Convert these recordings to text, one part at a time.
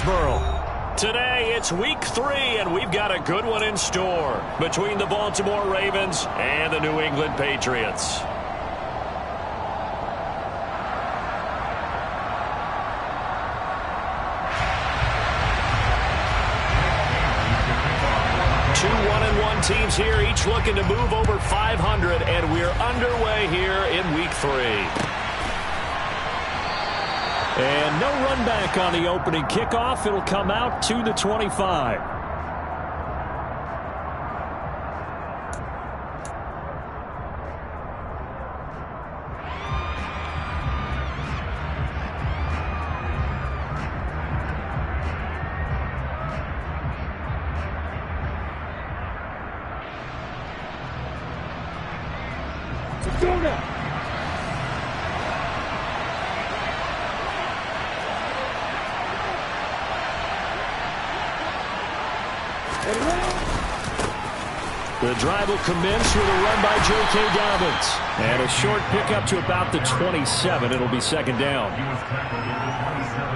Foxborough. Today, it's week 3, and we've got a good one in store between the Baltimore Ravens and the New England Patriots. Two 1-1 teams here, each looking to move over 500, and we're underway here in week 3. And no run back on the opening kickoff. It'll come out to the 25. Let's go now. The drive will commence with a run by J.K. Dobbins. And a short pickup to about the 27. It'll be second down.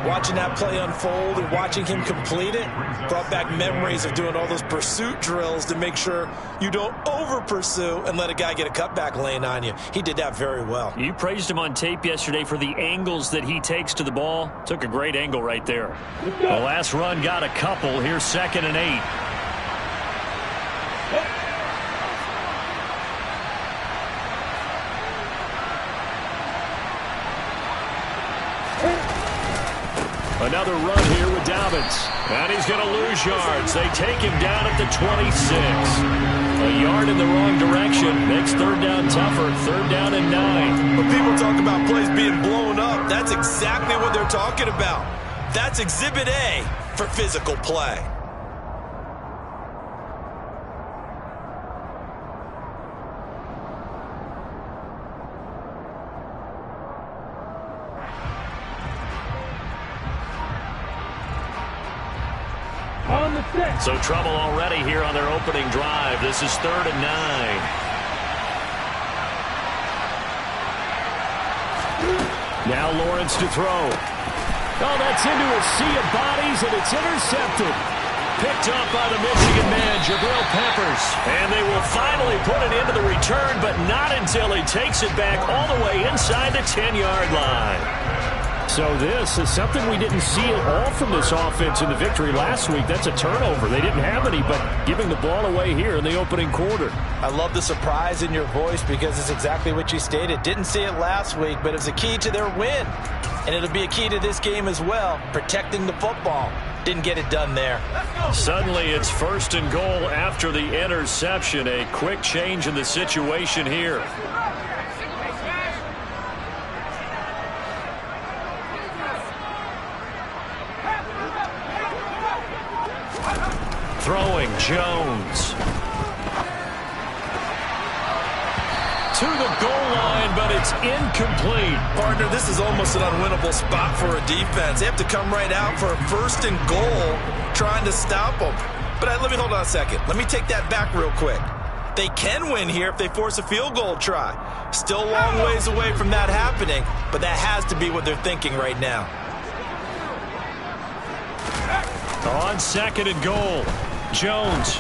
Watching that play unfold and watching him complete it brought back memories of doing all those pursuit drills to make sure you don't over-pursue and let a guy get a cutback lane on you. He did that very well. You praised him on tape yesterday for the angles that he takes to the ball. Took a great angle right there. The last run got a couple. Here's 2nd and 8. Another run here with Dobbins. And he's going to lose yards. They take him down at the 26. A yard in the wrong direction. Makes third down tougher. 3rd down and 9. When people talk about plays being blown up, that's exactly what they're talking about. That's Exhibit A for physical play. So trouble already here on their opening drive. This is 3rd and 9. Now Lawrence to throw. Oh, that's into a sea of bodies, and it's intercepted. Picked up by the Michigan man, Jabril Peppers. And they will finally put it into the return, but not until he takes it back all the way inside the 10-yard line. So this is something we didn't see at all from this offense in the victory last week. That's a turnover. They didn't have any, but giving the ball away here in the opening quarter. I love the surprise in your voice because it's exactly what you stated. Didn't see it last week, but it was a key to their win. And it'll be a key to this game as well, protecting the football. Didn't get it done there. Suddenly it's 1st and goal after the interception. A quick change in the situation here. Throwing Jones. To the goal line, but it's incomplete. Partner, this is almost an unwinnable spot for a defense. They have to come right out for a 1st and goal trying to stop them. But let me hold on a second. Let me take that back real quick. They can win here if they force a field goal try. Still a long ways away from that happening, but that has to be what they're thinking right now. On 2nd and goal. Jones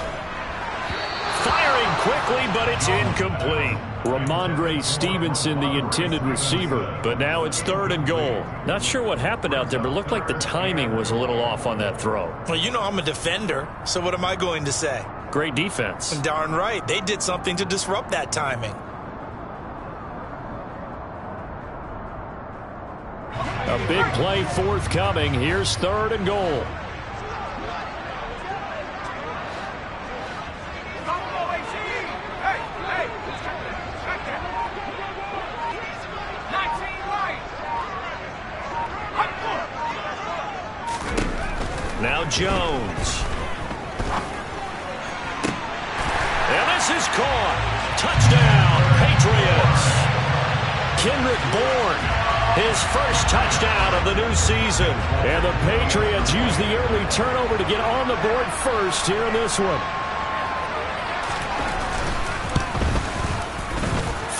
firing quickly, but it's incomplete. Ramondre Stevenson, the intended receiver, but now it's 3rd and goal. Not sure what happened out there, but it looked like the timing was a little off on that throw. Well, you know I'm a defender, so what am I going to say? Great defense. Darn right. They did something to disrupt that timing. A big play forthcoming. Here's 3rd and goal. Now Jones. And this is caught. Touchdown, Patriots. Kendrick Bourne, his first touchdown of the new season. And the Patriots use the early turnover to get on the board first here in this one.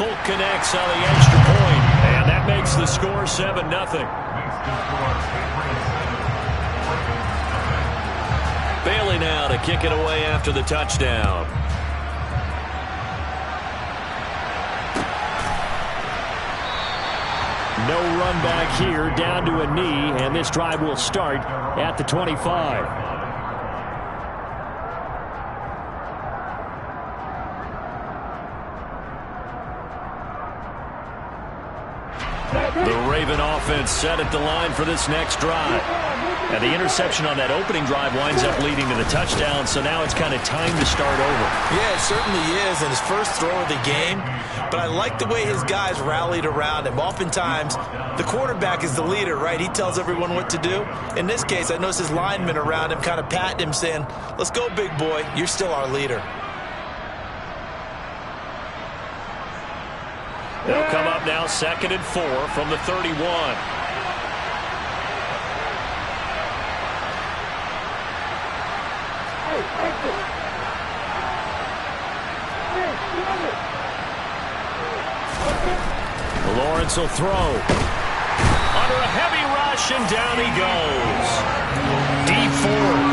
Folk connects on the extra point, and that makes the score 7-0. kick it away after the touchdown. No run back here, down to a knee, and this drive will start at the 25. The Raven offense set at the line for this next drive. Now, the interception on that opening drive winds up leading to the touchdown, so now it's kind of time to start over. Yeah, it certainly is, and his first throw of the game. But I like the way his guys rallied around him. Oftentimes, the quarterback is the leader, right? He tells everyone what to do. In this case, I noticed his linemen around him kind of patting him, saying, "Let's go, big boy. You're still our leader." They'll come up now 2nd and 4 from the 31. Lawrence will throw. Under a heavy rush, and down he goes. Deep forward.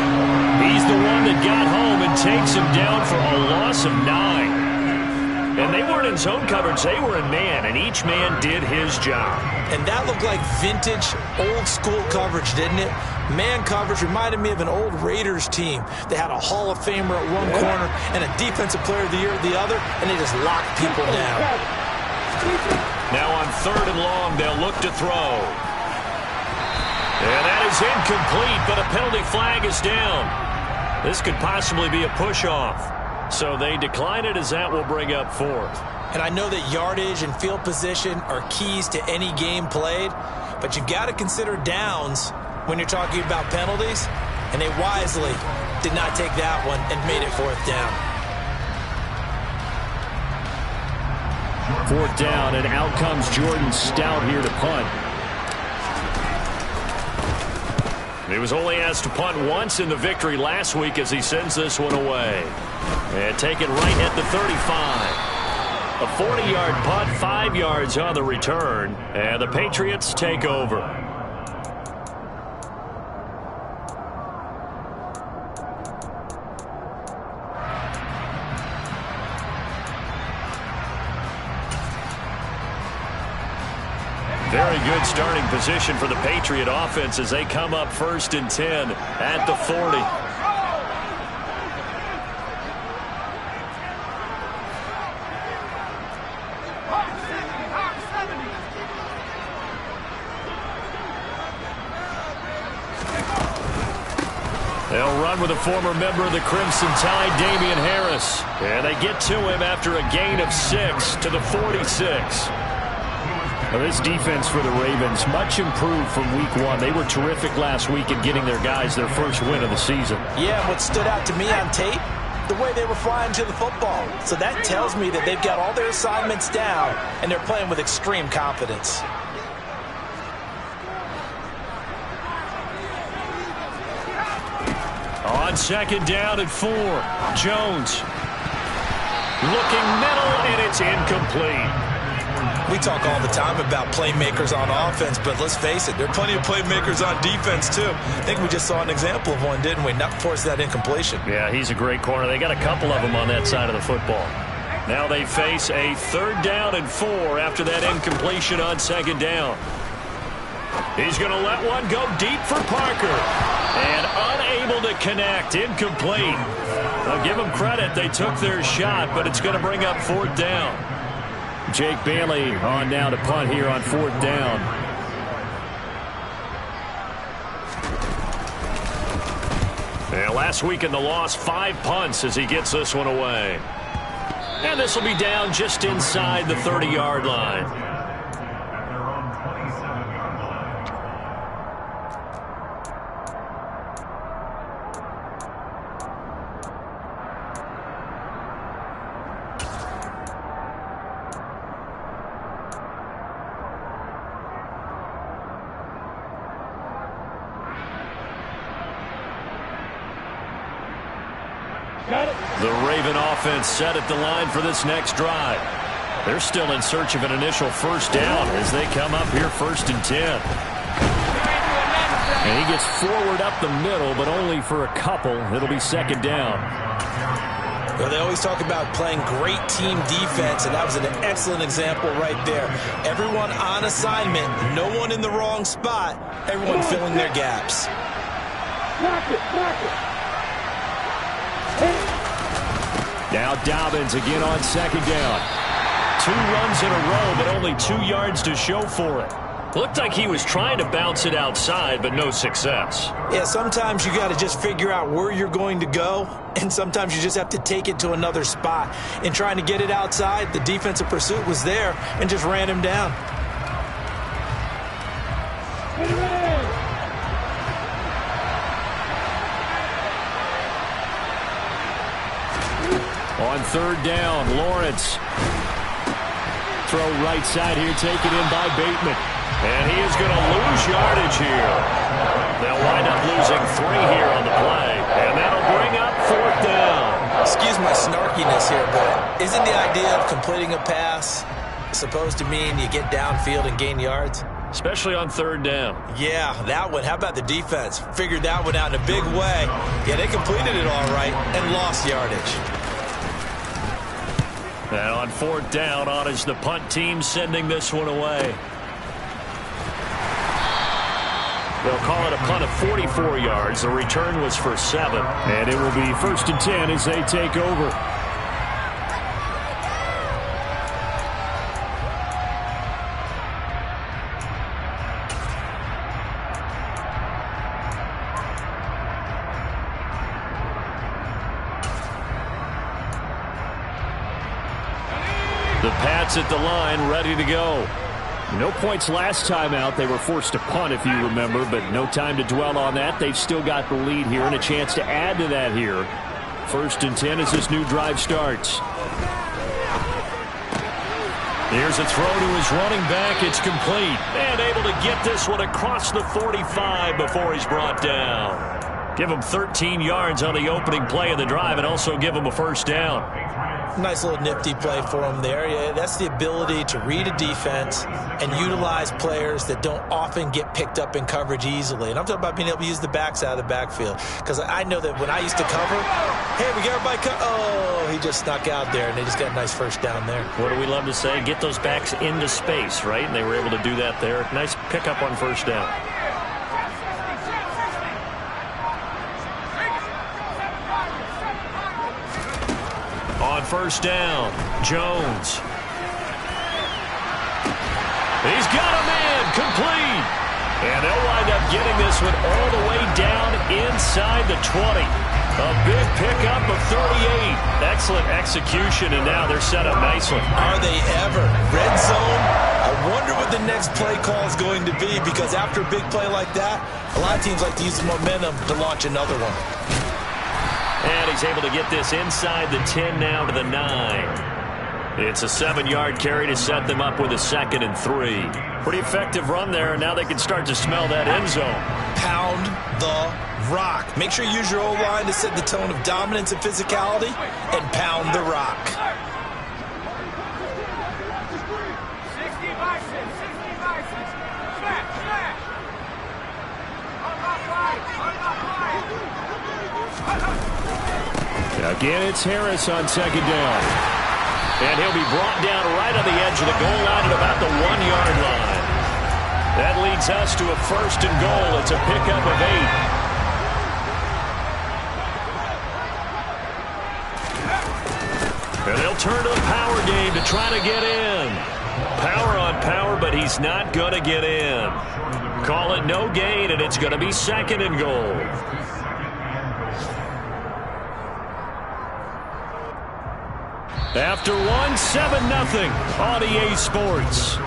He's the one that got home and takes him down for a loss of 9. And they weren't in zone coverage. They were in man, and each man did his job. And that looked like vintage, old-school coverage, didn't it? Man coverage reminded me of an old Raiders team. They had a Hall of Famer at one corner and a Defensive Player of the Year at the other, and they just locked people down. Now on 3rd and long, they'll look to throw. And that is incomplete, but a penalty flag is down. This could possibly be a push-off. So they decline it, as that will bring up 4th. And I know that yardage and field position are keys to any game played, but you've got to consider downs when you're talking about penalties, and they wisely did not take that one and made it 4th down. 4th down, and out comes Jordan Stout here to punt. He was only asked to punt once in the victory last week as he sends this one away. And take it right at the 35. A 40-yard punt, 5 yards on the return, and the Patriots take over. Very good starting position for the Patriot offense as they come up 1st and 10 at the 40. They'll run with a former member of the Crimson Tide, Damian Harris. And they get to him after a gain of 6 to the 46. Now, this defense for the Ravens, much improved from week 1. They were terrific last week in getting their guys their first win of the season. Yeah, what stood out to me on tape, the way they were flying to the football. So that tells me that they've got all their assignments down, and they're playing with extreme confidence. On 2nd down and 4, Jones looking middle, and it's incomplete. We talk all the time about playmakers on offense, but let's face it, there are plenty of playmakers on defense, too. I think we just saw an example of one, didn't we? Not force that incompletion. Yeah, he's a great corner. They got a couple of them on that side of the football. Now they face a 3rd down and 4 after that incompletion on 2nd down. He's going to let one go deep for Parker. And unable to connect. Incomplete. I'll give them credit. They took their shot, but it's going to bring up 4th down. Jake Bailey on now to punt here on 4th down. And last week in the loss, 5 punts as he gets this one away. And this will be down just inside the 30-yard line. The Raven offense set at the line for this next drive. They're still in search of an initial 1st down as they come up here 1st and 10. And he gets forward up the middle, but only for a couple. It'll be second down. Well, they always talk about playing great team defense, and that was an excellent example right there. Everyone on assignment, no one in the wrong spot, everyone filling their gaps. Now Dobbins again on second down. 2 runs in a row, but only 2 yards to show for it. Looked like he was trying to bounce it outside, but no success. Yeah, sometimes you got to just figure out where you're going to go, and sometimes you just have to take it to another spot. In trying to get it outside, the defensive pursuit was there and just ran him down. On third down, Lawrence. Throw right side here, taken in by Bateman. And he is going to lose yardage here. They'll wind up losing 3 here on the play. And that'll bring up 4th down. Excuse my snarkiness here, but isn't the idea of completing a pass supposed to mean you get downfield and gain yards? Especially on 3rd down. Yeah, that one. How about the defense? Figured that one out in a big way. Yeah, they completed it all right and lost yardage. And on 4th down, on is the punt team sending this one away. They'll call it a punt of 44 yards. The return was for 7. And it will be 1st and 10 as they take over. The Pats at the line, ready to go. No points last time out. They were forced to punt, if you remember, but no time to dwell on that. They've still got the lead here and a chance to add to that here. 1st and 10 as this new drive starts. Here's a throw to his running back. It's complete. And able to get this one across the 45 before he's brought down. Give him 13 yards on the opening play of the drive and also give him a 1st down. Nice little nifty play for him there. Yeah, that's the ability to read a defense and utilize players that don't often get picked up in coverage easily. And I'm talking about being able to use the backs out of the backfield. Because I know that when I used to cover, hey, we got everybody oh, he just snuck out there, and they just got a nice 1st down there. What do we love to say? Get those backs into space, right? And they were able to do that there. Nice pickup on 1st down. On 1st down, Jones. He's got a man, complete. And they'll wind up getting this one all the way down inside the 20. A big pickup of 38. Excellent execution, and now they're set up nicely. Are they ever? Red zone? I wonder what the next play call is going to be, because after a big play like that, a lot of teams like to use the momentum to launch another one. And he's able to get this inside the 10 now to the 9. It's a 7-yard carry to set them up with a 2nd and 3. Pretty effective run there, and now they can start to smell that end zone. Pound the rock. Make sure you use your O-line to set the tone of dominance and physicality, and pound the rock. Again, it's Harris on 2nd down. And he'll be brought down right on the edge of the goal line at about the 1-yard line. That leads us to a 1st and goal. It's a pickup of 8. And they'll turn to the power game to try to get in. Power on power, but he's not going to get in. Call it no gain, and it's going to be 2nd and goal. After 1, 7-0 on EA Sports.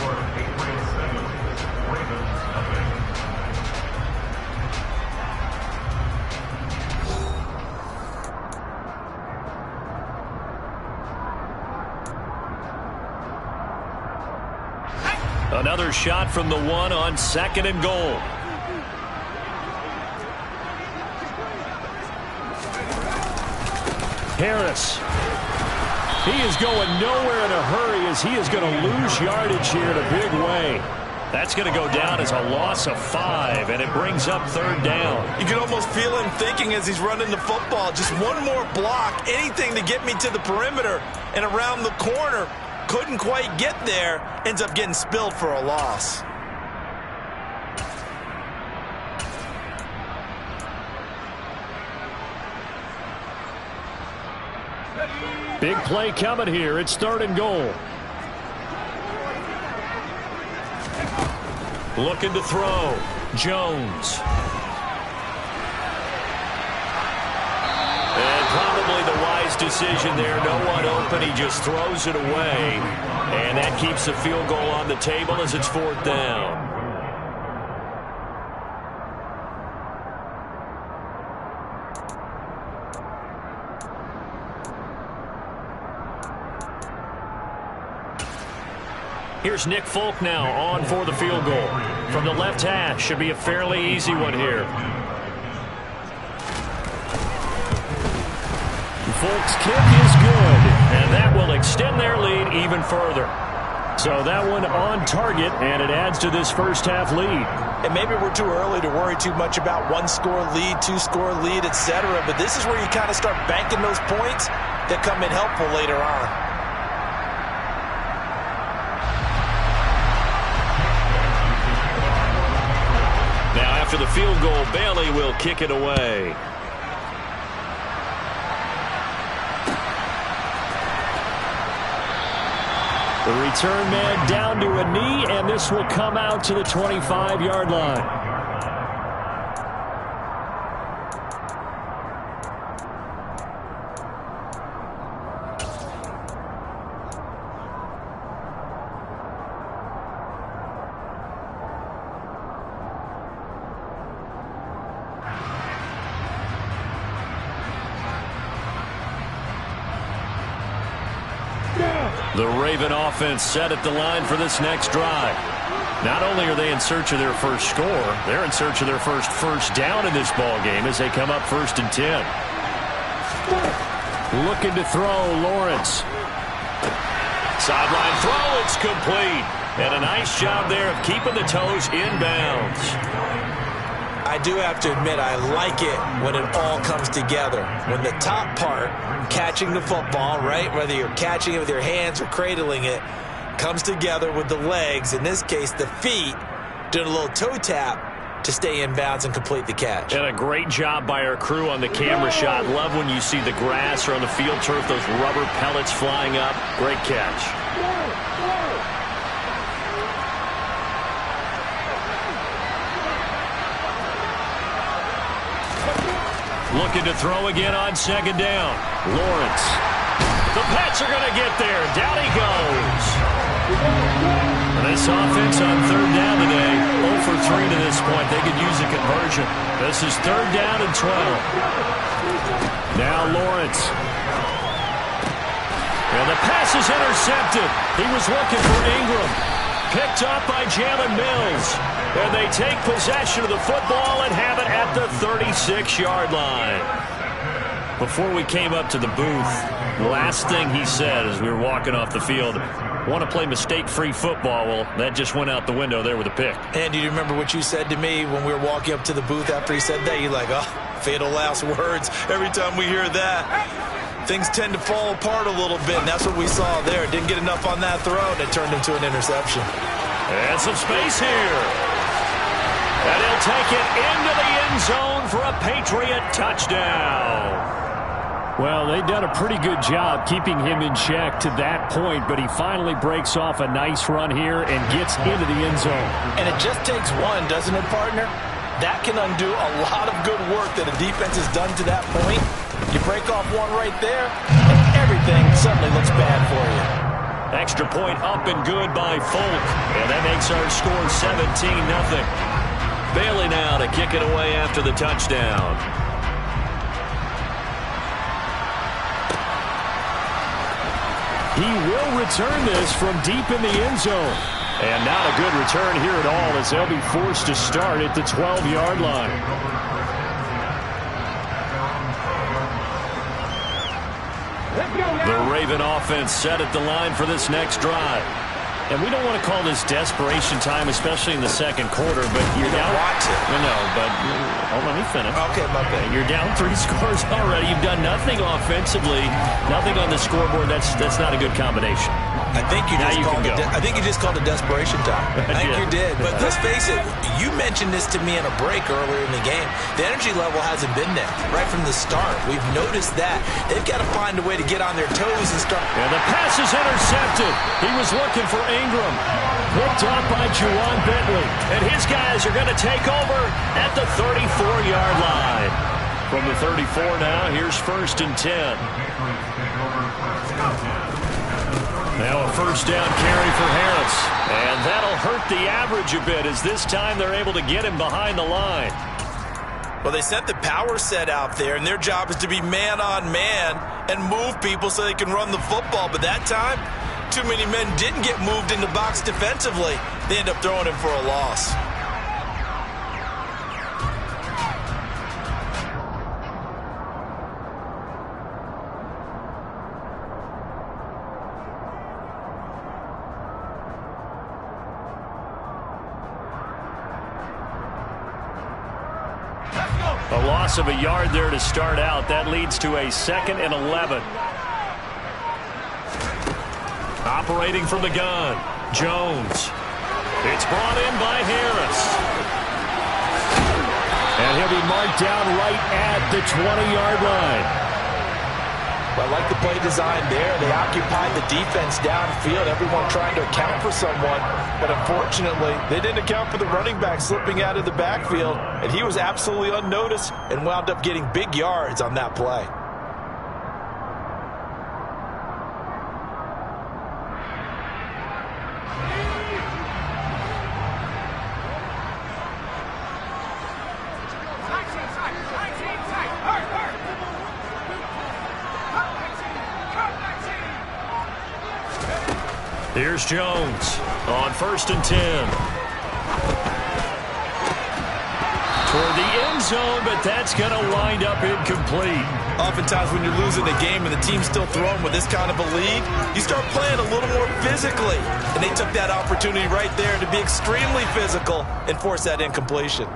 Another shot from the 1 on 2nd and goal. Harris. He is going nowhere in a hurry as he is going to lose yardage here in a big way. That's going to go down as a loss of 5, and it brings up 3rd down. You can almost feel him thinking as he's running the football, just one more block, anything to get me to the perimeter and around the corner. Couldn't quite get there, ends up getting spilled for a loss. Big play coming here. It's 3rd and goal. Looking to throw. Jones. And probably the wise decision there. No one open. He just throws it away. And that keeps the field goal on the table as it's 4th down. Here's Nick Folk now on for the field goal. From the left hash, should be a fairly easy one here. Folk's kick is good, and that will extend their lead even further. So that one on target, and it adds to this first half lead. And maybe we're too early to worry too much about 1-score lead, 2-score lead, etc. But this is where you kind of start banking those points that come in helpful later on. After the field goal, Bailey will kick it away. The return man down to a knee, and this will come out to the 25-yard line. The Raven offense set at the line for this next drive. Not only are they in search of their first score, they're in search of their first down in this ball game as they come up 1st and 10. Looking to throw, Lawrence. Sideline throw, it's complete. And a nice job there of keeping the toes inbounds. I do have to admit, I like it when it all comes together. When the top part, catching the football, right, whether you're catching it with your hands or cradling it, comes together with the legs, in this case the feet, doing a little toe tap to stay in bounds and complete the catch. And a great job by our crew on the camera shot. Love when you see the grass or on the field turf, those rubber pellets flying up. Great catch. Looking to throw again on 2nd down. Lawrence. The Pats are going to get there. Down he goes. This offense on 3rd down today, 0 for 3 to this point. They could use a conversion. This is 3rd down and 12. Now Lawrence. And the pass is intercepted. He was looking for Ingram. Picked up by Jalen Mills. And they take possession of the football and have it at the 36-yard line. Before we came up to the booth, the last thing he said as we were walking off the field, want to play mistake-free football. Well, that just went out the window there with a pick. And do you remember what you said to me when we were walking up to the booth after he said that? You're like, oh, fatal last words. Every time we hear that, things tend to fall apart a little bit, and that's what we saw there. Didn't get enough on that throw, and it turned into an interception. And some space here. And he'll take it into the end zone for a Patriot touchdown. Well, they've done a pretty good job keeping him in check to that point, but he finally breaks off a nice run here and gets into the end zone. And it just takes one, doesn't it, partner? That can undo a lot of good work that a defense has done to that point. You break off one right there, and everything suddenly looks bad for you. Extra point up and good by Folk. And that makes our score 17-0. Bailey now to kick it away after the touchdown. He will return this from deep in the end zone. And not a good return here at all as they'll be forced to start at the 12-yard line. The Raven offense set at the line for this next drive. And we don't want to call this desperation time, especially in the second quarter, but you're down. Watch it. No, but hold on, let me finish. Okay, my bad. You're down 3 scores already. You've done nothing offensively, nothing on the scoreboard. That's not a good combination. I think you just called it desperation time. I think you did. But let's face it, you mentioned this to me in a break earlier in the game. The energy level hasn't been there right from the start. We've noticed that. They've got to find a way to get on their toes and start. And the pass is intercepted. He was looking for Ingram. Picked up by Juwan Bentley. And his guys are going to take over at the 34-yard line. From the 34 now, here's 1st and 10. Now a first down carry for Harris. And that'll hurt the average a bit as this time they're able to get him behind the line. Well, they sent the power set out there, and their job is to be man-on-man and move people so they can run the football. But that time, too many men didn't get moved in the box defensively. They end up throwing him for a loss. A loss of a yard there to start out. That leads to a 2nd and 11. Operating from the gun, Jones. It's brought in by Harris. And he'll be marked down right at the 20-yard line. I like the play design there. They occupied the defense downfield, everyone trying to account for someone. But unfortunately, they didn't account for the running back slipping out of the backfield, and he was absolutely unnoticed and wound up getting big yards on that play. Here's Jones on 1st and 10. Toward the end zone, but that's going to wind up incomplete. Oftentimes when you're losing a game and the team's still throwing with this kind of a lead, you start playing a little more physically. And they took that opportunity right there to be extremely physical and force that incompletion.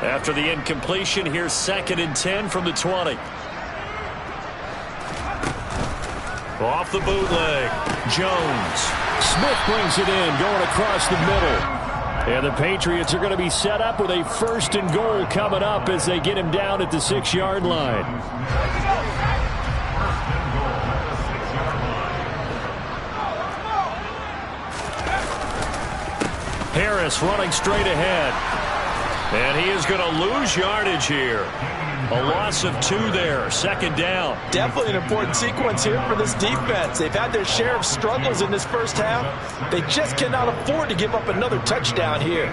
After the incompletion, here's 2nd and 10 from the 20. Off the bootleg, Jones. Smith brings it in, going across the middle. And the Patriots are going to be set up with a 1st and goal coming up as they get him down at the 6-yard line. Harris running straight ahead. And he is going to lose yardage here. A loss of 2 there, 2nd down. Definitely an important sequence here for this defense. They've had their share of struggles in this first half. They just cannot afford to give up another touchdown here.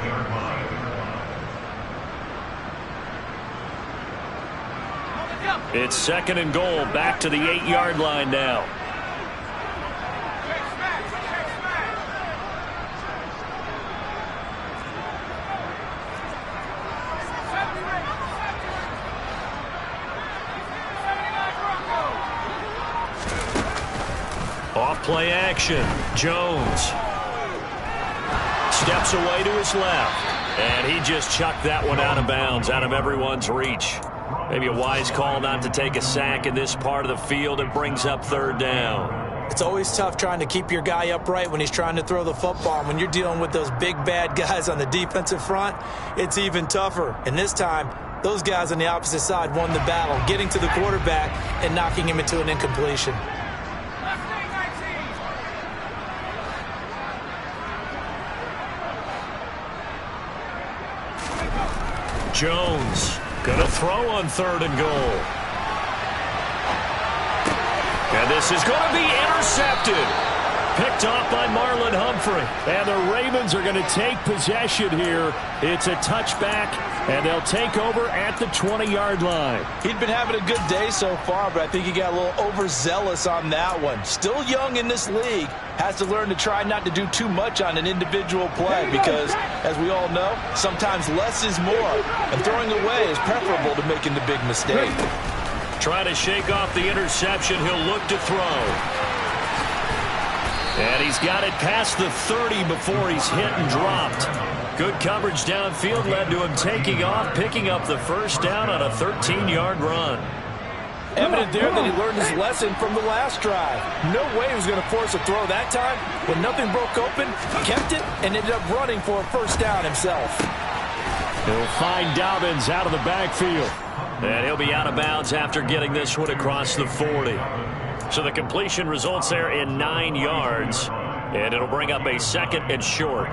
It's 2nd and goal, back to the 8-yard line now. Off play action, Jones steps away to his left, and he just chucked that one out of bounds, out of everyone's reach. Maybe a wise call not to take a sack in this part of the field. It brings up 3rd down. It's always tough trying to keep your guy upright when he's trying to throw the football. When you're dealing with those big bad guys on the defensive front, it's even tougher. And this time, those guys on the opposite side won the battle, getting to the quarterback and knocking him into an incompletion. Jones going to throw on 3rd and goal. And this is going to be intercepted. Picked off by Marlon Humphrey. And the Ravens are going to take possession here. It's a touchback, and they'll take over at the 20-yard line. He'd been having a good day so far, but I think he got a little overzealous on that one. Still young in this league. Has to learn to try not to do too much on an individual play because, as we all know, sometimes less is more. And throwing away is preferable to making the big mistake. Trying to shake off the interception. He'll look to throw. And he's got it past the 30 before he's hit and dropped. Good coverage downfield led to him taking off, picking up the first down on a 13-yard run. Evident there that he learned his lesson from the last drive. No way he was going to force a throw that time. When nothing broke open, kept it, and ended up running for a first down himself. He'll find Dobbins out of the backfield. And he'll be out of bounds after getting this one across the 40. So the completion results there in 9 yards. And it'll bring up a second and short.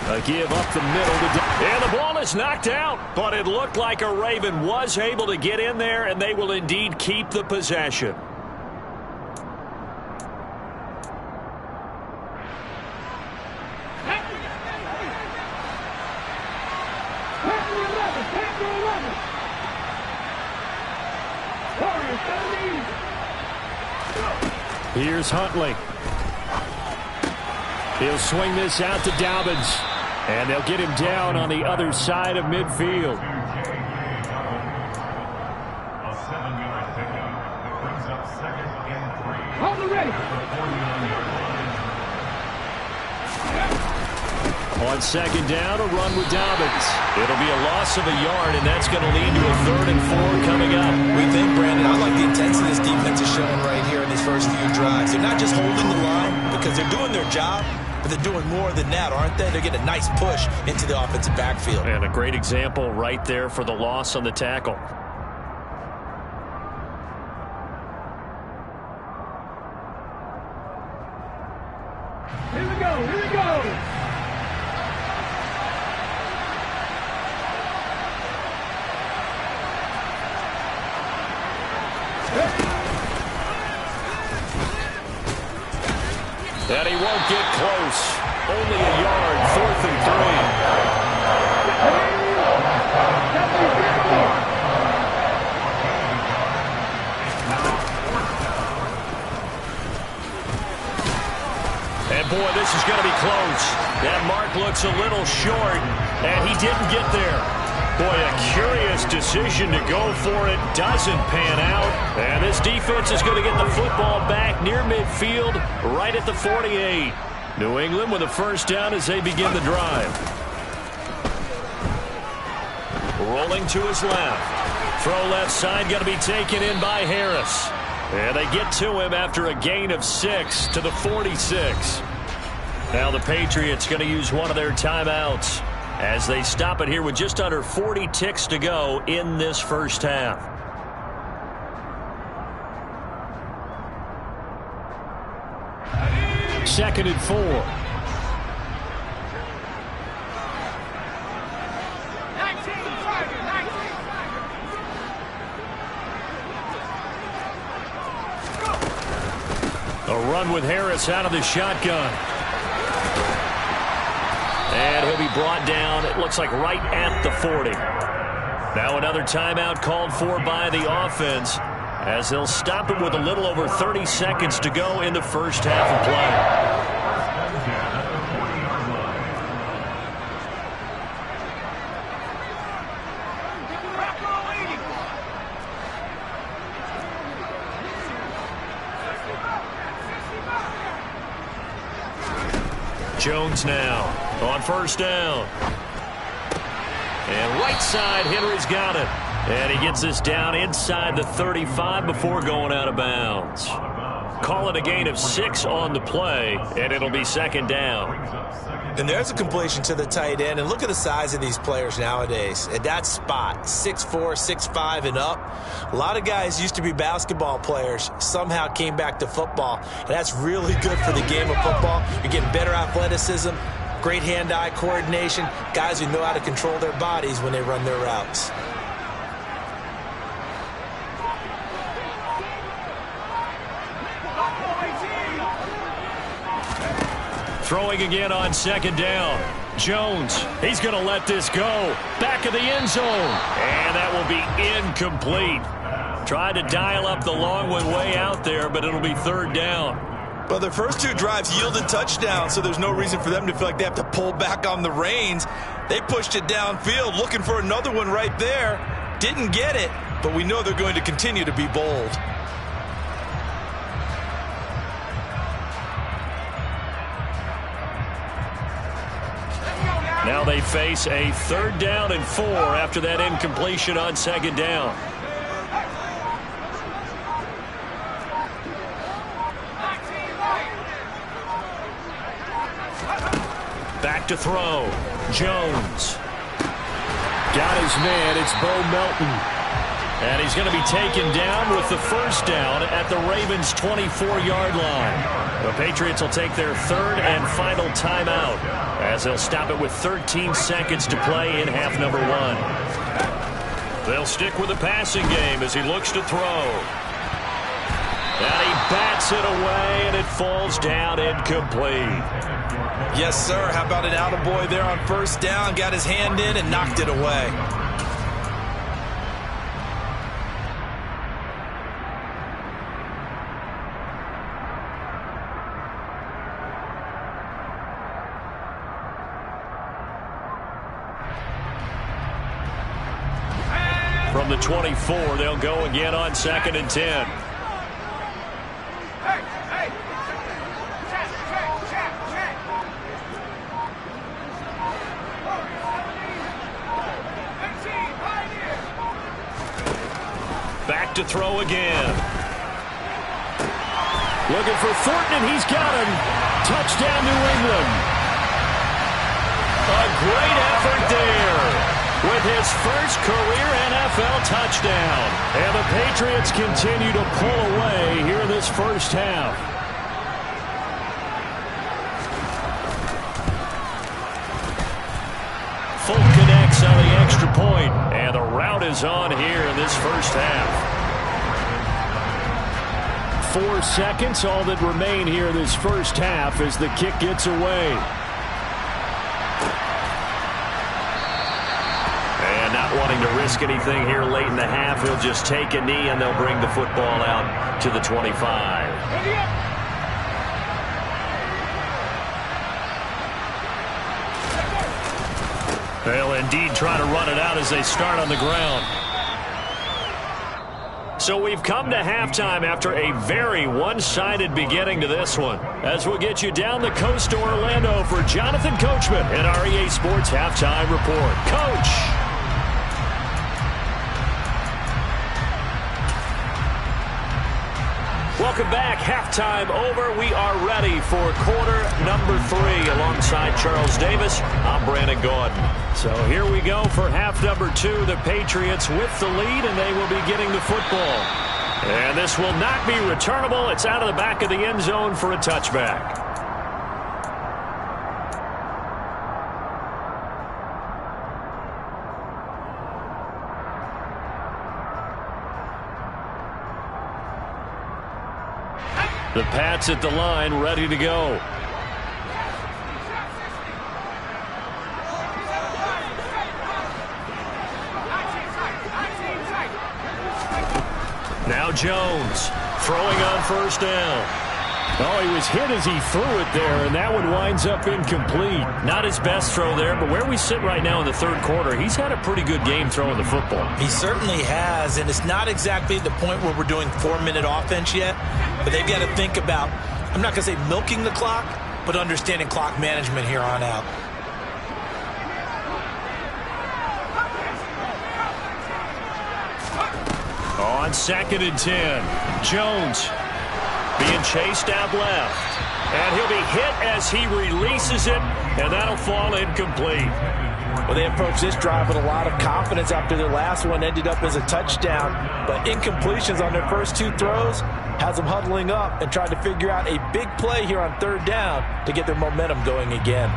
A give up the middle. And the ball is knocked out. But it looked like a Raven was able to get in there, and they will indeed keep the possession. Here's Huntley. He'll swing this out to Dobbins. And they'll get him down on the other side of midfield. Hold the ready. On second down, a run with Dobbins. It'll be a loss of a yard, and that's going to lead to a 3rd and 4 coming up. We think, Brandon, I like the intensity this defense is showing right here in these first few drives. They're not just holding the line because they're doing their job, but they're doing more than that, aren't they? They're getting a nice push into the offensive backfield. And a great example right there for the loss on the tackle. Here we go. Here we go. And he won't get close. Only a yard, 4th and 3. And boy, this is going to be close. That mark looks a little short, and he didn't get there. Boy, a curious decision to go for it. Doesn't pan out. And this defense is going to get the football back near midfield, right at the 48. New England with a first down as they begin the drive. Rolling to his left. Throw left side, going to be taken in by Harris. And they get to him after a gain of 6 to the 46. Now the Patriots going to use one of their timeouts as they stop it here with just under 40 ticks to go in this first half. Second and 4. A run with Harris out of the shotgun. And he'll be brought down, it looks like right at the 40. Now another timeout called for by the offense as they'll stop it with a little over 30 seconds to go in the first half of play. Jones now on first down. And right side, Henry's got it. And he gets this down inside the 35 before going out of bounds. Call it a gain of 6 on the play, and it'll be second down. And there's a completion to the tight end. And look at the size of these players nowadays. At that spot, 6'4", 6'5", and up. A lot of guys used to be basketball players, somehow came back to football. And that's really good for the game of football. You're getting better athleticism, great hand-eye coordination, guys who know how to control their bodies when they run their routes. Throwing again on second down. Jones, he's going to let this go. Back of the end zone. And that will be incomplete. Tried to dial up the long one way out there, but it'll be third down. Well, their first two drives yielded touchdowns, so there's no reason for them to feel like they have to pull back on the reins. They pushed it downfield, looking for another one right there. Didn't get it, but we know they're going to continue to be bold. Now they face a 3rd down and 4 after that incompletion on second down. Back to throw. Jones. Got his man. It's Bo Melton. And he's going to be taken down with the first down at the Ravens' 24-yard line. The Patriots will take their 3rd and final timeout as they'll stop it with 13 seconds to play in half number 1. They'll stick with the passing game as he looks to throw. And he bats it away, and it falls down incomplete. Yes, sir. How about an attaboy there on first down? Got his hand in and knocked it away. From the 24, they'll go again on 2nd and 10. Back to throw again. Looking for Thornton, and he's got him. Touchdown, New England. A great effort there with his first career NFL touchdown. And the Patriots continue to pull away here in this first half. Full connects on the extra point, and the route is on here in this first half. 4 seconds, all that remain here in this first half as the kick gets away. And not wanting to risk anything here late in the half, he'll just take a knee and they'll bring the football out to the 25. They'll indeed try to run it out as they start on the ground. So we've come to halftime after a very one-sided beginning to this one. As we'll get you down the coast to Orlando for Jonathan Coachman in our EA Sports Halftime Report. Coach! Welcome back. Halftime over. We are ready for quarter number 3 alongside Charles Davis. I'm Brandon Gordon. So here we go for half number 2. The Patriots with the lead, and they will be getting the football. And this will not be returnable. It's out of the back of the end zone for a touchback. The Pats at the line, ready to go. Now Jones throwing on first down. Oh, he was hit as he threw it there, and that one winds up incomplete. Not his best throw there, but where we sit right now in the third quarter, he's had a pretty good game throwing the football. He certainly has, and it's not exactly the point where we're doing 4-minute offense yet, but they've got to think about, I'm not going to say milking the clock, but understanding clock management here on out. On 2nd and 10, Jones being chased out left. And he'll be hit as he releases it, and that'll fall incomplete. Well, they approached this drive with a lot of confidence after their last one ended up as a touchdown. But incompletions on their first 2 throws has them huddling up and trying to figure out a big play here on 3rd down to get their momentum going again.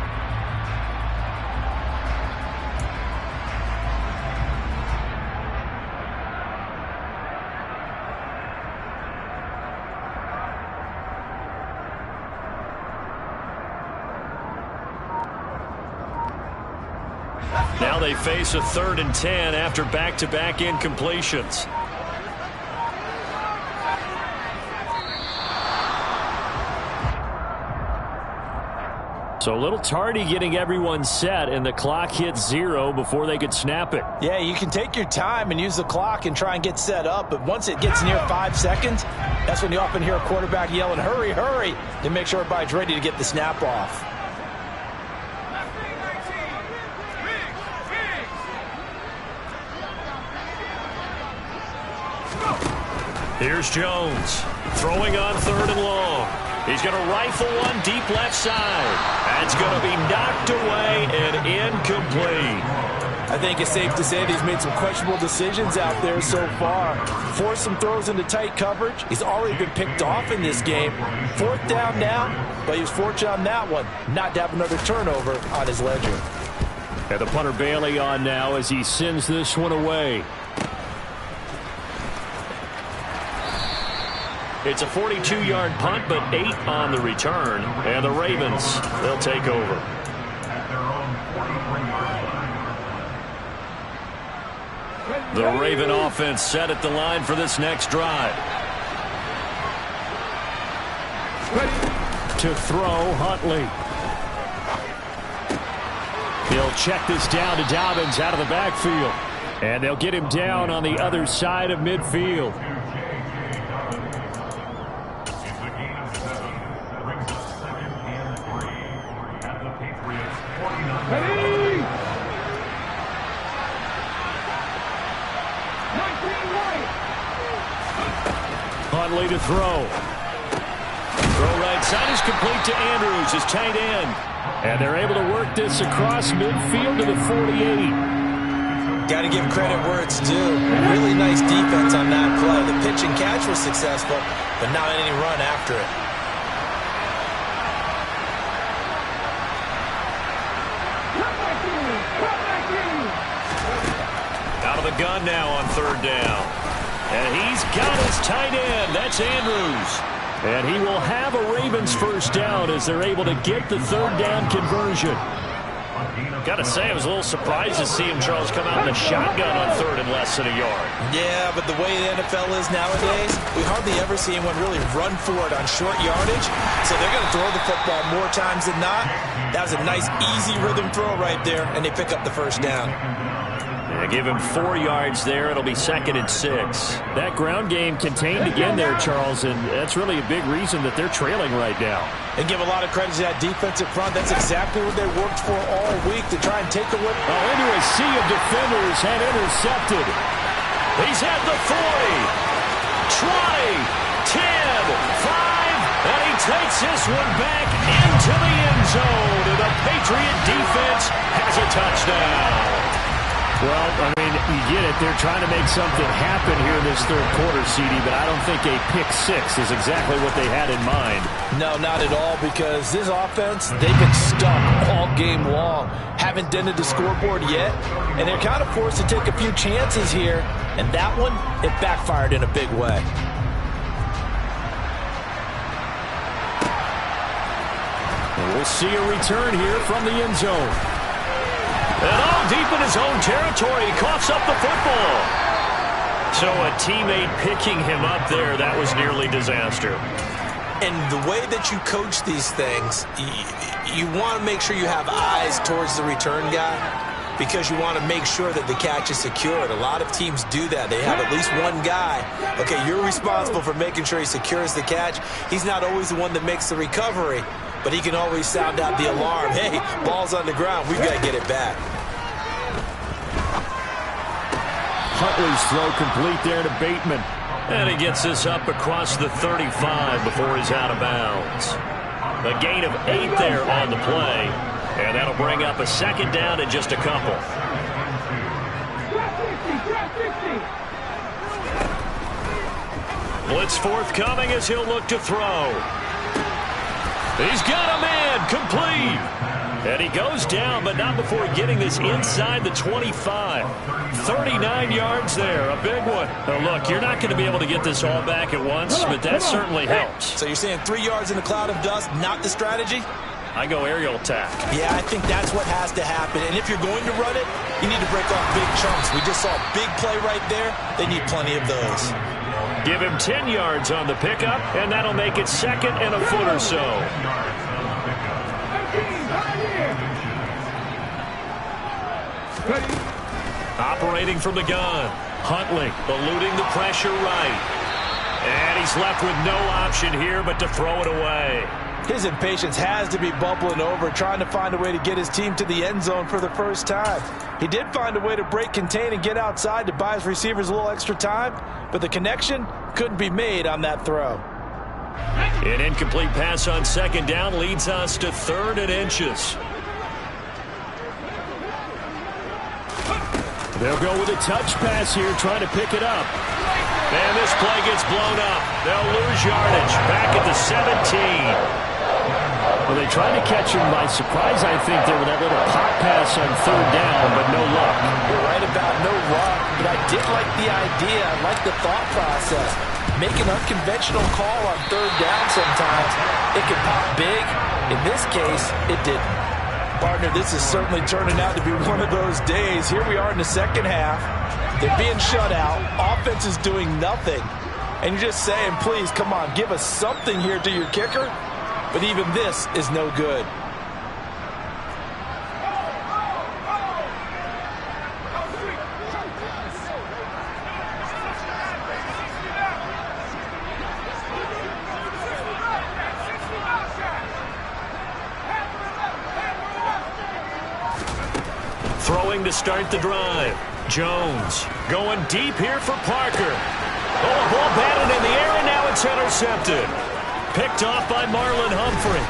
Now they face a 3rd and 10 after back-to-back incompletions. So a little tardy getting everyone set, and the clock hits 0 before they could snap it. Yeah, you can take your time and use the clock and try and get set up, but once it gets near 5 seconds, that's when you often hear a quarterback yelling, hurry, hurry, to make sure everybody's ready to get the snap off. Here's Jones, throwing on 3rd and long. He's going to rifle one deep left side. That's going to be knocked away and incomplete. I think it's safe to say that he's made some questionable decisions out there so far. Forced some throws into tight coverage. He's already been picked off in this game. 4th down now, but he was fortunate on that one not to have another turnover on his ledger. And the punter Bailey on now as he sends this one away. It's a 42-yard punt, but 8 on the return. And the Ravens, they'll take over. The Raven offense set at the line for this next drive. To throw, Huntley. He'll check this down to Dobbins out of the backfield. And they'll get him down on the other side of midfield. Huntley to throw. Throw right side is complete to Andrews, his tight end. And they're able to work this across midfield to the 48. Got to give credit where it's due. Really nice defense on that play. The pitch and catch was successful, but not any run after it. Out of the gun now on 3rd down. And he's got his tight end. That's Andrews. And he will have a Ravens 1st down as they're able to get the 3rd down conversion. Got to say, I was a little surprised to see him, Charles, come out in the shotgun on 3rd and less than a yard. Yeah, but the way the NFL is nowadays, we hardly ever see anyone really run for it on short yardage. So they're going to throw the football more times than not. That was a nice, easy rhythm throw right there, and they pick up the 1st down. Yeah, give him 4 yards there. It'll be 2nd and 6. That ground game contained again there, Charles, and that's really a big reason that they're trailing right now. And give a lot of credit to that defensive front. That's exactly what they worked for all week to try and take away. Oh, into a sea of defenders and intercepted. He's at the 40, 20, 10, 5, and he takes this one back into the end zone. And the Patriot defense has a touchdown. Well, I mean, you get it. They're trying to make something happen here in this 3rd quarter, CD, but I don't think a pick 6 is exactly what they had in mind. No, not at all, because this offense, they've been stuck all game long. Haven't dented the scoreboard yet, and they're kind of forced to take a few chances here, and that one, it backfired in a big way. And we'll see a return here from the end zone. And all deep in his own territory, he coughs up the football. So a teammate picking him up there, that was nearly disaster. And the way that you coach these things, you want to make sure you have eyes towards the return guy because you want to make sure that the catch is secured. A lot of teams do that. They have at least one guy. Okay, you're responsible for making sure he secures the catch. He's not always the one that makes the recovery, but he can always sound out the alarm. Hey, ball's on the ground. We've got to get it back. Huntley's throw complete there to Bateman. And he gets this up across the 35 before he's out of bounds. A gain of 8 there on the play. And that'll bring up a 2nd down and just a couple. Blitz forthcoming as he'll look to throw. He's got a man, complete. And he goes down, but not before getting this inside the 25. 39 yards there, a big one. Now look, you're not going to be able to get this all back at once, but that certainly helps. So you're saying 3 yards in a cloud of dust, not the strategy? I go aerial attack. Yeah, I think that's what has to happen. And if you're going to run it, You need to break off big chunks. We just saw a big play right there. They need plenty of those. Give him 10 yards on the pickup, and that'll make it 2nd and a foot or so. Operating from the gun. Huntley eluding the pressure right. And he's left with no option here but to throw it away. His impatience has to be bubbling over, trying to find a way to get his team to the end zone for the first time. He did find a way to break contain and get outside to buy his receivers a little extra time, but the connection couldn't be made on that throw. An incomplete pass on 2nd down leads us to 3rd and inches. They'll go with a touch pass here, trying to pick it up. And this play gets blown up. They'll lose yardage. Back at the 17. Well, they tried to catch him by surprise, I think, there with that little pop pass on 3rd down, but no luck. You're right about no luck, but I did like the idea. I like the thought process. Make an unconventional call on 3rd down sometimes. It can pop big. In this case, it didn't. Partner, this is certainly turning out to be one of those days. Here we are in the 2nd half. They're being shut out. Offense is doing nothing. And you're just saying, please, come on, give us something here to your kicker. But even this is no good. Throwing to start the drive. Jones going deep here for Parker. Oh, the ball batted in the air, and now it's intercepted. Picked off by Marlon Humphrey.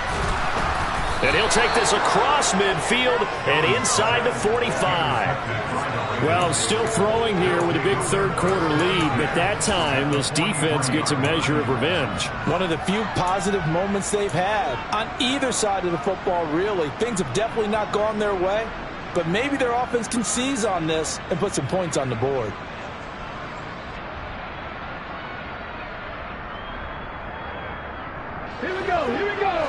And he'll take this across midfield and inside the 45. Well, still throwing here with a big 3rd quarter lead, but that time this defense gets a measure of revenge. One of the few positive moments they've had on either side of the football, really. Things have definitely not gone their way, but maybe their offense can seize on this and put some points on the board. Here we go, here we go.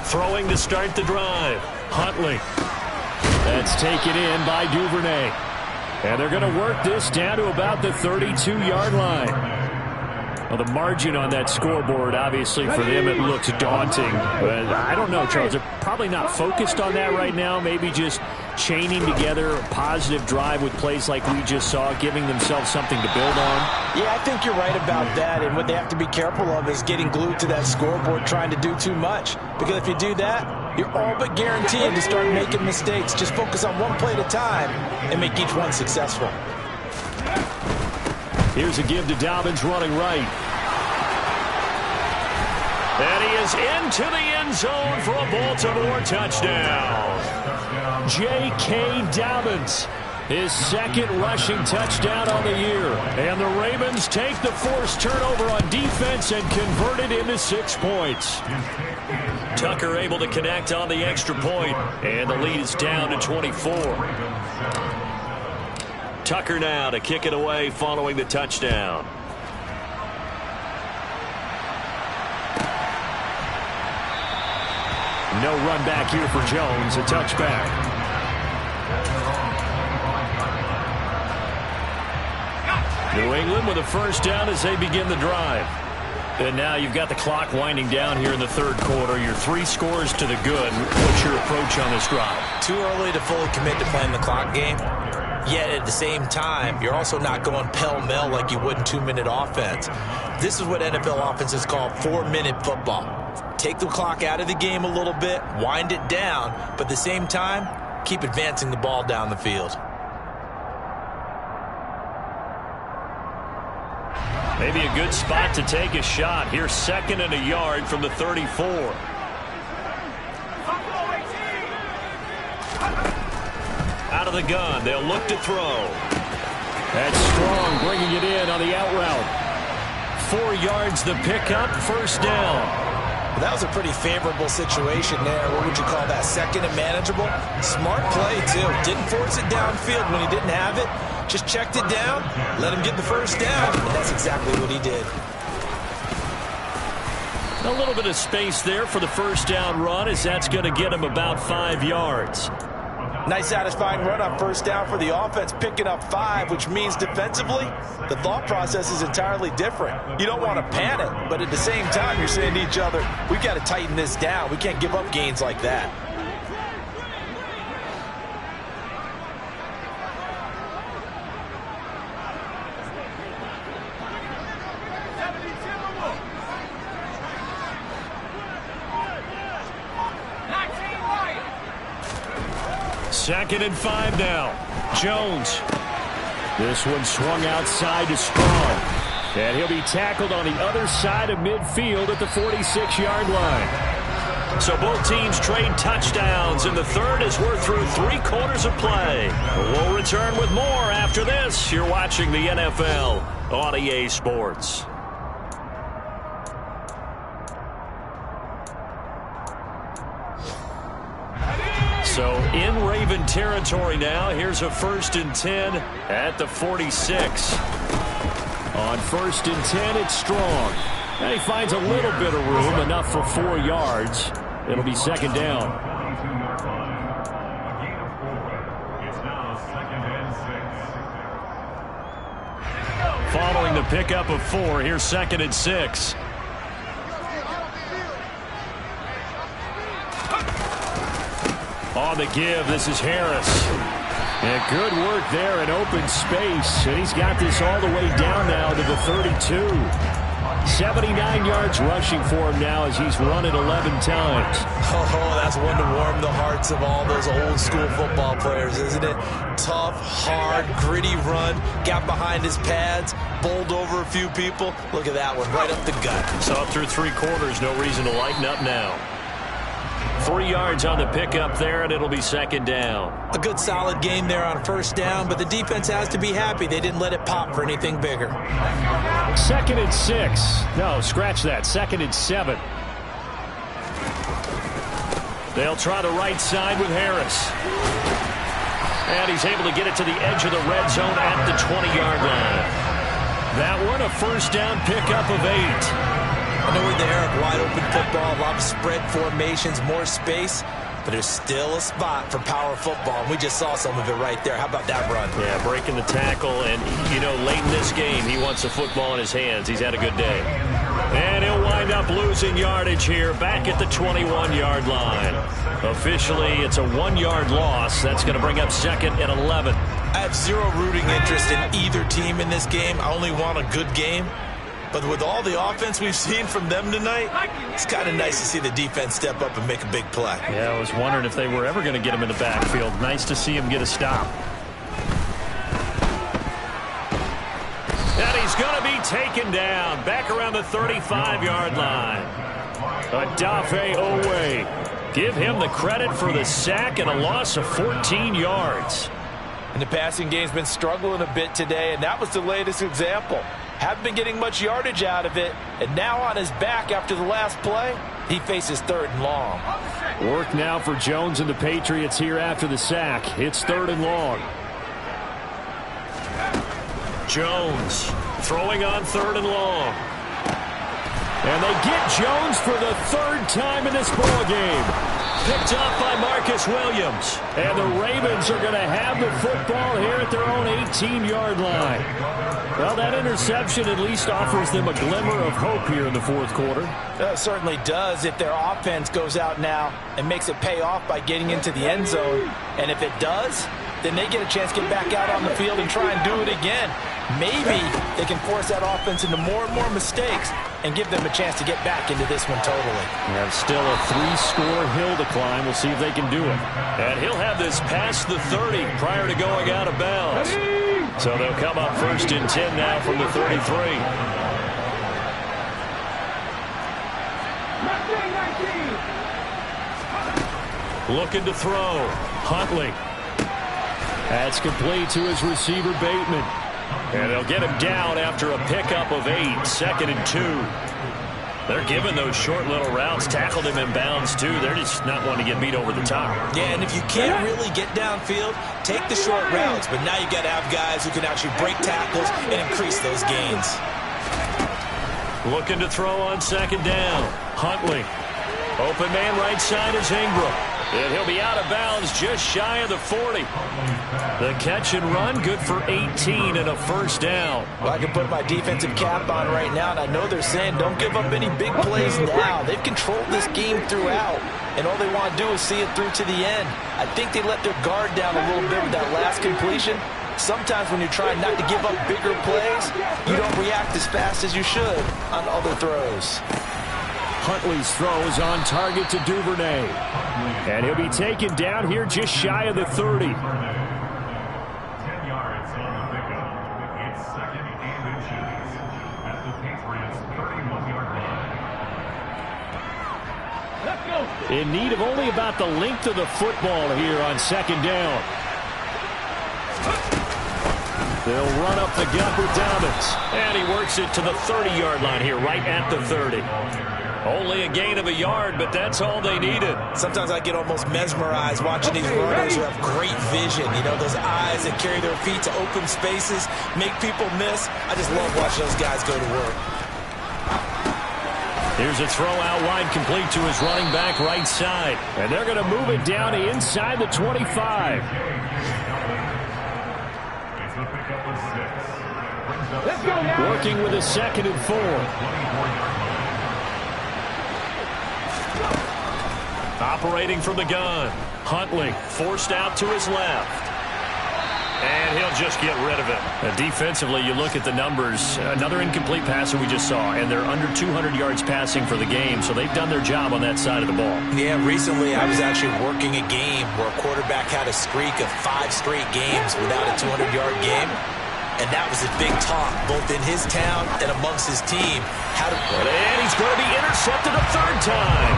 Throwing to start the drive. Huntley. That's taken in by Duvernay. And they're going to work this down to about the 32-yard line. Well, the margin on that scoreboard, obviously, for them, it looks daunting. But I don't know, Charles. They're probably not focused on that right now. Maybe just chaining together a positive drive with plays like we just saw, giving themselves something to build on. Yeah, I think you're right about that. And what they have to be careful of is getting glued to that scoreboard, trying to do too much. Because if you do that, you're all but guaranteed to start making mistakes. Just focus on one play at a time and make each one successful. Here's a give to Dobbins running right. And he is into the end zone for a Baltimore touchdown. J.K. Dobbins, his 2nd rushing touchdown on the year. And the Ravens take the forced turnover on defense and convert it into 6 points. Tucker able to connect on the extra point, and the lead is down to 24. Tucker now to kick it away following the touchdown. No run back here for Jones, a touchback. New England with a first down as they begin the drive. And now you've got the clock winding down here in the 3rd quarter. Your 3 scores to the good. What's your approach on this drive? Too early to fully commit to playing the clock game. Yet at the same time, you're also not going pell-mell like you would in 2-minute offense. This is what NFL offenses call 4-minute football. Take the clock out of the game a little bit, wind it down, but at the same time, keep advancing the ball down the field. Maybe a good spot to take a shot. Here's 2nd and a yard from the 34. Out of the gun, they'll look to throw. That's Strong bringing it in on the out route. 4 yards the pickup, first down. That was a pretty favorable situation there. What would you call that? 2nd and manageable? Smart play, too. Didn't force it downfield when he didn't have it. Just checked it down, let him get the first down, and that's exactly what he did. A little bit of space there for the first down run, as that's going to get him about 5 yards. Nice satisfying run on first down for the offense, picking up 5, which means defensively, the thought process is entirely different. You don't want to panic, but at the same time, you're saying to each other, we've got to tighten this down. We can't give up gains like that. Second and 5 now. Jones. This one swung outside to Strong. And he'll be tackled on the other side of midfield at the 46-yard line. So both teams trade touchdowns in the third as we're through 3 quarters of play. We'll return with more after this. You're watching the NFL on EA Sports. So in Raven territory now. Here's a 1st and 10 at the 46. On 1st and 10, it's Strong. And he finds a little bit of room, enough for 4 yards. It'll be 2nd down. Following the pickup of 4, here's 2nd and 6. On the give, this is Harris. And good work there in open space. And he's got this all the way down now to the 32. 79 yards rushing for him now as he's run it 11 times. Oh, that's one to warm the hearts of all those old school football players, isn't it? Tough, hard, gritty run. Got behind his pads, bowled over a few people. Look at that one, right up the gut. So up through 3 quarters, no reason to lighten up now. 3 yards on the pickup there, and it'll be 2nd down. A good solid game there on first down, but the defense has to be happy they didn't let it pop for anything bigger. 2nd and 6. No, scratch that. 2nd and 7. They'll try the right side with Harris. And he's able to get it to the edge of the red zone at the 20-yard line. That one, a first down pickup of 8. I know we're there of wide-open football, a lot of spread formations, more space, but there's still a spot for power football, and we just saw some of it right there. How about that run? Yeah, breaking the tackle, and, you know, late in this game, he wants the football in his hands. He's had a good day. And he'll wind up losing yardage here, back at the 21-yard line. Officially, it's a 1-yard loss. That's going to bring up 2nd and 11. I have zero rooting interest in either team in this game. I only want a good game. But with all the offense we've seen from them tonight, it's kind of nice to see the defense step up and make a big play. Yeah, I was wondering if they were ever going to get him in the backfield. Nice to see him get a stop. And he's going to be taken down back around the 35-yard line. Adafe Owe. Give him the credit for the sack and a loss of 14 yards. And the passing game's been struggling a bit today, and that was the latest example. Haven't been getting much yardage out of it, and now on his back after the last play, he faces 3rd and long. Work now for Jones and the Patriots here after the sack. It's 3rd and long. Jones throwing on 3rd and long. And they get Jones for the 3rd time in this ball game. Picked up by Marcus Williams. And the Ravens are going to have the football here at their own 18-yard line. Well, that interception at least offers them a glimmer of hope here in the 4th quarter. It certainly does if their offense goes out now and makes it pay off by getting into the end zone. And if it does, then they get a chance to get back out on the field and try and do it again. Maybe they can force that offense into more and more mistakes and give them a chance to get back into this one totally. And still a 3-score hill to climb. We'll see if they can do it. And he'll have this past the 30 prior to going out of bounds. So they'll come up 1st and 10 now from the 33. Looking to throw. Huntley. That's complete to his receiver, Bateman. And they'll get him down after a pickup of 8, 2nd and 2. They're giving those short little routes, tackled him in bounds, too. They're just not wanting to get beat over the top. Yeah, and if you can't really get downfield, take the short routes. But now you've got to have guys who can actually break tackles and increase those gains. Looking to throw on second down. Huntley. Open man right side is Ingram. And he'll be out of bounds just shy of the 40. The catch and run, good for 18 and a first down. Well, I can put my defensive cap on right now, and I know they're saying don't give up any big plays now. They've controlled this game throughout, and all they want to do is see it through to the end. I think they let their guard down a little bit with that last completion. Sometimes when you're trying not to give up bigger plays, you don't react as fast as you should on other throws. Huntley's throw is on target to Duvernay. And he'll be taken down here just shy of the 30. 10 yards on the pickup. It's second and inches at the Patriots' 31-yard line. Let's go. In need of only about the length of the football here on second down. They'll run up the gut with Dobbins. And he works it to the 30-yard line here, right at the 30. Only a gain of a yard, but that's all they needed. Sometimes I get almost mesmerized watching these runners who have great vision. You know, those eyes that carry their feet to open spaces, make people miss. I just love watching those guys go to work. Here's a throw out wide, complete to his running back right side. And they're going to move it down inside the 25. It's the pickup of 6. Let's go now. Working with a 2nd and 4. Operating from the gun. Huntley forced out to his left. And he'll just get rid of it. Defensively, you look at the numbers. Another incomplete passer we just saw, and they're under 200 yards passing for the game, so they've done their job on that side of the ball. Yeah, recently I was actually working a game where a quarterback had a streak of 5 straight games without a 200-yard game. And that was a big talk, both in his town and amongst his team. And he's going to be intercepted a 3rd time.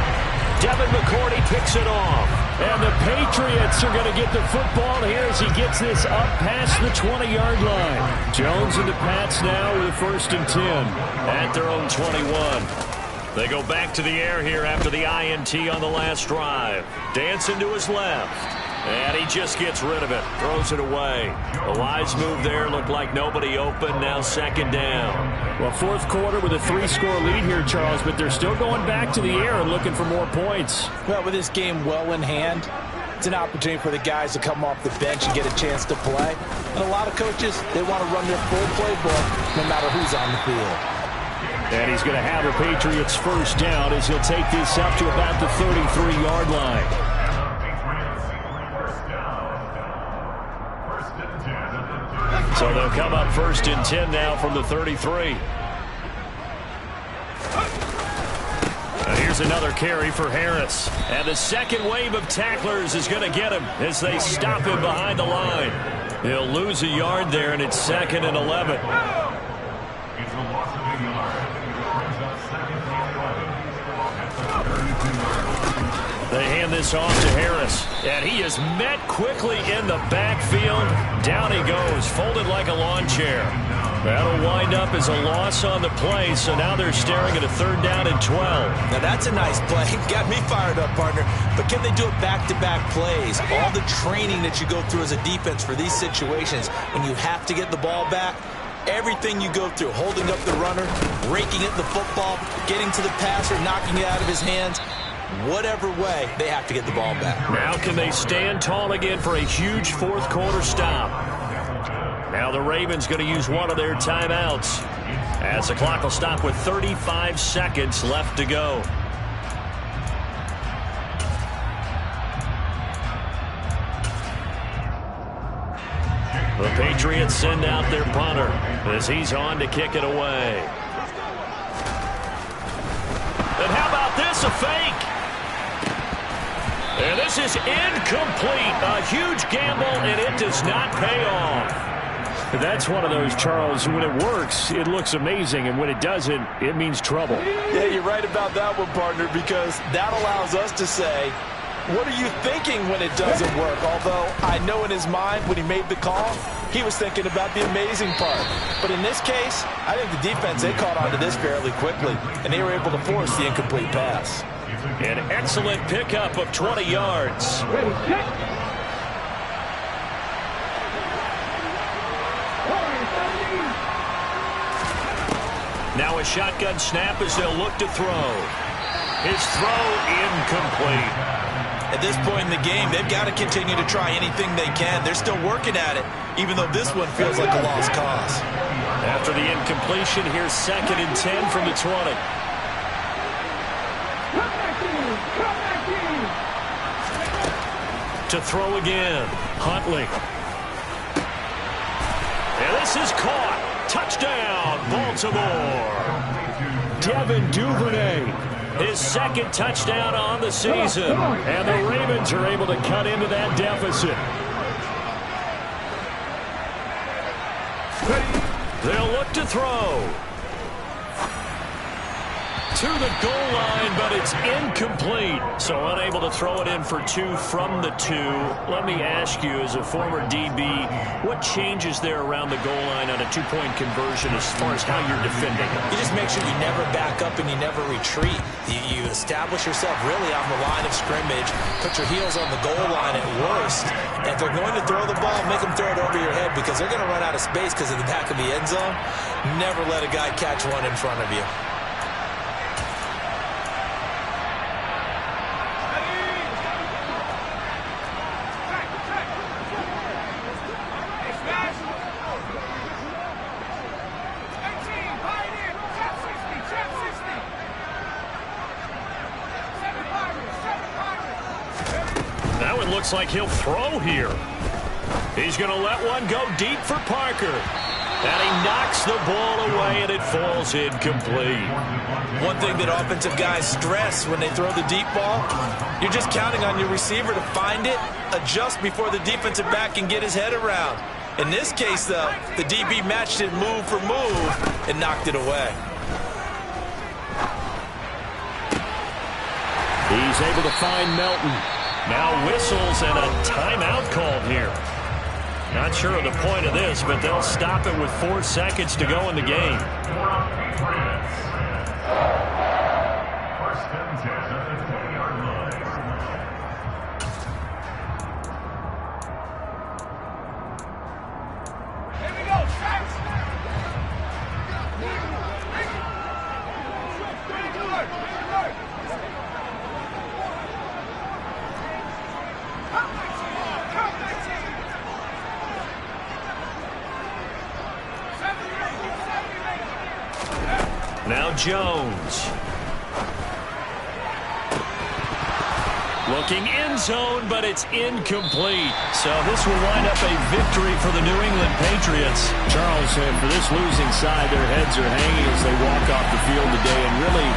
Devin McCourty picks it off. And the Patriots are going to get the football here as he gets this up past the 20-yard line. Jones and the Pats now with a 1st and 10 at their own 21. They go back to the air here after the INT on the last drive. Dancing to his left. And he just gets rid of it. Throws it away. A wise move there. Looked like nobody open. Now 2nd down. Well, 4th quarter with a 3-score lead here, Charles, but they're still going back to the air and looking for more points. Well, with this game well in hand, it's an opportunity for the guys to come off the bench and get a chance to play. And a lot of coaches, they want to run their full playbook no matter who's on the field. And he's going to have the Patriots 1st down as he'll take this up to about the 33-yard line. So they'll come up 1st and 10 now from the 33. And here's another carry for Harris. And the second wave of tacklers is going to get him as they stop him behind the line. He'll lose a yard there, and it's 2nd and 11. It's a loss of a yard. Brings up 2nd and 11. They hand this off to Harris, and he is met quickly in the backfield. Down he goes, folded like a lawn chair. That'll wind up as a loss on the play, so now they're staring at a 3rd down and 12. Now that's a nice play. Got me fired up, partner. But can they do it back-to-back plays? All the training that you go through as a defense for these situations, when you have to get the ball back, everything you go through, holding up the runner, raking at the football, getting to the passer, knocking it out of his hands, whatever way, they have to get the ball back. Now can they stand tall again for a huge 4th quarter stop? Now the Ravens going to use one of their timeouts as the clock will stop with 35 seconds left to go. The Patriots send out their punter as he's on to kick it away. And how about this, a fake? And this is incomplete. A huge gamble, and it does not pay off. That's one of those, Charles, when it works, it looks amazing, and when it doesn't, it means trouble. Yeah, you're right about that one, partner, because that allows us to say, what are you thinking when it doesn't work? Although I know in his mind when he made the call, he was thinking about the amazing part. But in this case, I think the defense, they caught on to this fairly quickly, and they were able to force the incomplete pass. An excellent pickup of 20 yards. Now a shotgun snap as they'll look to throw. His throw incomplete. At this point in the game, they've got to continue to try anything they can. They're still working at it, even though this one feels like a lost cause. After the incompletion, here's 2nd and 10 from the 20. To throw again, Huntley. And this is caught. Touchdown, Baltimore. Devin Duvernay, his 2nd touchdown on the season. And the Ravens are able to cut into that deficit. They'll look to throw. To the goal line, but it's incomplete. So unable to throw it in for 2 from the 2. Let me ask you, as a former DB, what changes there around the goal line on a 2-point conversion as far as how you're defending? You just make sure you never back up and you never retreat. You establish yourself really on the line of scrimmage, put your heels on the goal line at worst. And if they're going to throw the ball, make them throw it over your head because they're going to run out of space because of the back of the end zone. Never let a guy catch one in front of you. Now it looks like he'll throw here. He's going to let one go deep for Parker. And he knocks the ball away, and it falls incomplete. One thing that offensive guys stress when they throw the deep ball, you're just counting on your receiver to find it, adjust before the defensive back can get his head around. In this case, though, the DB matched it move for move and knocked it away. He's able to find Melton. Now whistles and a timeout called here. Not sure of the point of this, but they'll stop it with 4 seconds to go in the game. First and 10 at the 20-yard line. Here we go, Shanks! Now Jones. Looking end zone, but it's incomplete. So this will wind up a victory for the New England Patriots. Charles said for this losing side, their heads are hanging as they walk off the field today. And really,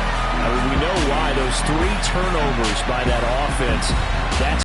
we know why. Those 3 turnovers by that offense, that's